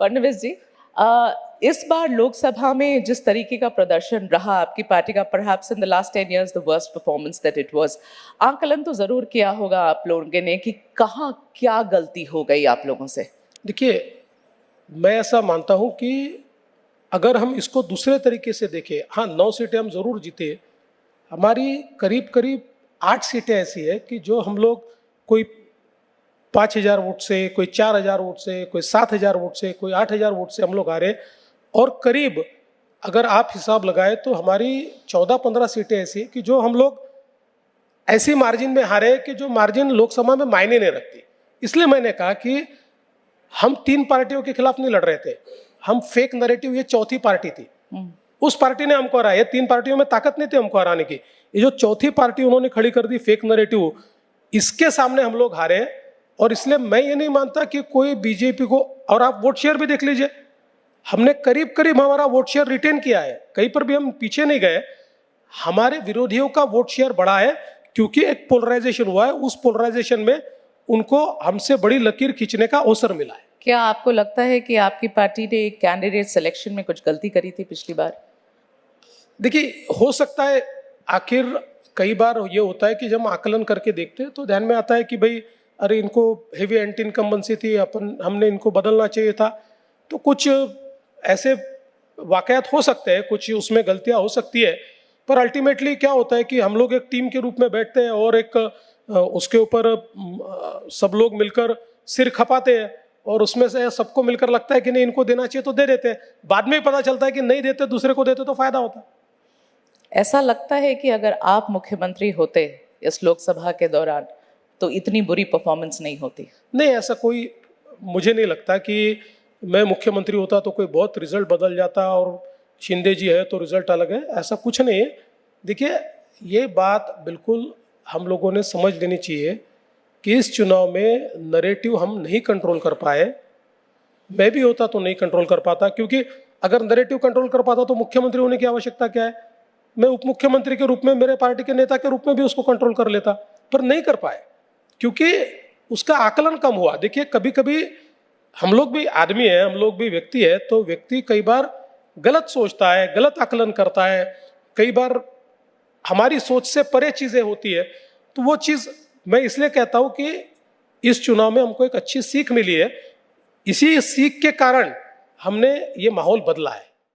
फडणवीस जी, इस बार लोकसभा में जिस तरीके का प्रदर्शन रहा आपकी पार्टी का, perhaps in the last 10 years the worst performance that it was, आकलन तो जरूर किया होगा आप लोगों ने कि कहाँ क्या गलती हो गई आप लोगों से? देखिए, मैं ऐसा मानता हूं कि अगर हम इसको दूसरे तरीके से देखें, हाँ 9 सीटें हम जरूर जीते, हमारी करीब करीब 8 सीटें ऐसी है कि जो हम लोग कोई 5,000 वोट से, कोई 4,000 वोट से, कोई 7,000 वोट से, कोई 8,000 वोट से हम लोग हारे। और करीब अगर आप हिसाब लगाए तो हमारी 14-15 सीटें ऐसी कि जो हम लोग ऐसी मार्जिन में हारे कि जो मार्जिन लोकसभा में मायने नहीं रखती। इसलिए मैंने कहा कि हम 3 पार्टियों के खिलाफ नहीं लड़ रहे थे, हम फेक नैरेटिव, ये चौथी पार्टी थी, उस पार्टी ने हमको हराया। 3 पार्टियों में ताकत नहीं थी हमको हराने की, ये जो चौथी पार्टी उन्होंने खड़ी कर दी फेक नैरेटिव, इसके सामने हम लोग हारे। और इसलिए मैं ये नहीं मानता कि कोई बीजेपी को, और आप वोट शेयर भी देख लीजिए, हमने करीब करीब हमारा वोट शेयर रिटेन किया है, कहीं पर भी हम पीछे नहीं गए। हमारे विरोधियों का वोट शेयर बढ़ा है क्योंकि एक पोलराइजेशन हुआ है, उस पोलराइजेशन में उनको हमसे बड़ी लकीर खींचने का अवसर मिला है। क्या आपको लगता है कि आपकी पार्टी ने कैंडिडेट सिलेक्शन में कुछ गलती करी थी पिछली बार? देखिए, हो सकता है, आखिर कई बार ये होता है कि जब हम आकलन करके देखते हैं तो ध्यान में आता है कि भाई अरे इनको हेवी एंटी इनकम्बेंसी थी, हमने इनको बदलना चाहिए था। तो कुछ ऐसे वाकयात हो सकते हैं, कुछ उसमें गलतियां हो सकती है, पर अल्टीमेटली क्या होता है कि हम लोग एक टीम के रूप में बैठते हैं और एक उसके ऊपर सब लोग मिलकर सिर खपाते हैं और उसमें से सबको मिलकर लगता है कि नहीं इनको देना चाहिए तो दे देते हैं। बाद में पता चलता है कि नहीं देते, दूसरे को देते तो फायदा होता। ऐसा लगता है कि अगर आप मुख्यमंत्री होते इस लोकसभा के दौरान तो इतनी बुरी परफॉर्मेंस नहीं होती? नहीं, ऐसा कोई मुझे नहीं लगता कि मैं मुख्यमंत्री होता तो कोई बहुत रिजल्ट बदल जाता और शिंदे जी है तो रिजल्ट अलग है, ऐसा कुछ नहीं है। देखिए, ये बात बिल्कुल हम लोगों ने समझ लेनी चाहिए कि इस चुनाव में नैरेटिव हम नहीं कंट्रोल कर पाए। मैं भी होता तो नहीं कंट्रोल कर पाता, क्योंकि अगर नैरेटिव कंट्रोल कर पाता तो मुख्यमंत्री होने की आवश्यकता क्या है? मैं उप मुख्यमंत्री के रूप में, मेरे पार्टी के नेता के रूप में भी उसको कंट्रोल कर लेता, पर नहीं कर पाए क्योंकि उसका आकलन कम हुआ। देखिए, कभी कभी हम लोग भी आदमी है, हम लोग भी व्यक्ति है, तो व्यक्ति कई बार गलत सोचता है, गलत आकलन करता है, कई बार हमारी सोच से परे चीजें होती है। तो वो चीज मैं इसलिए कहता हूं कि इस चुनाव में हमको एक अच्छी सीख मिली है, इसी सीख के कारण हमने ये माहौल बदला है।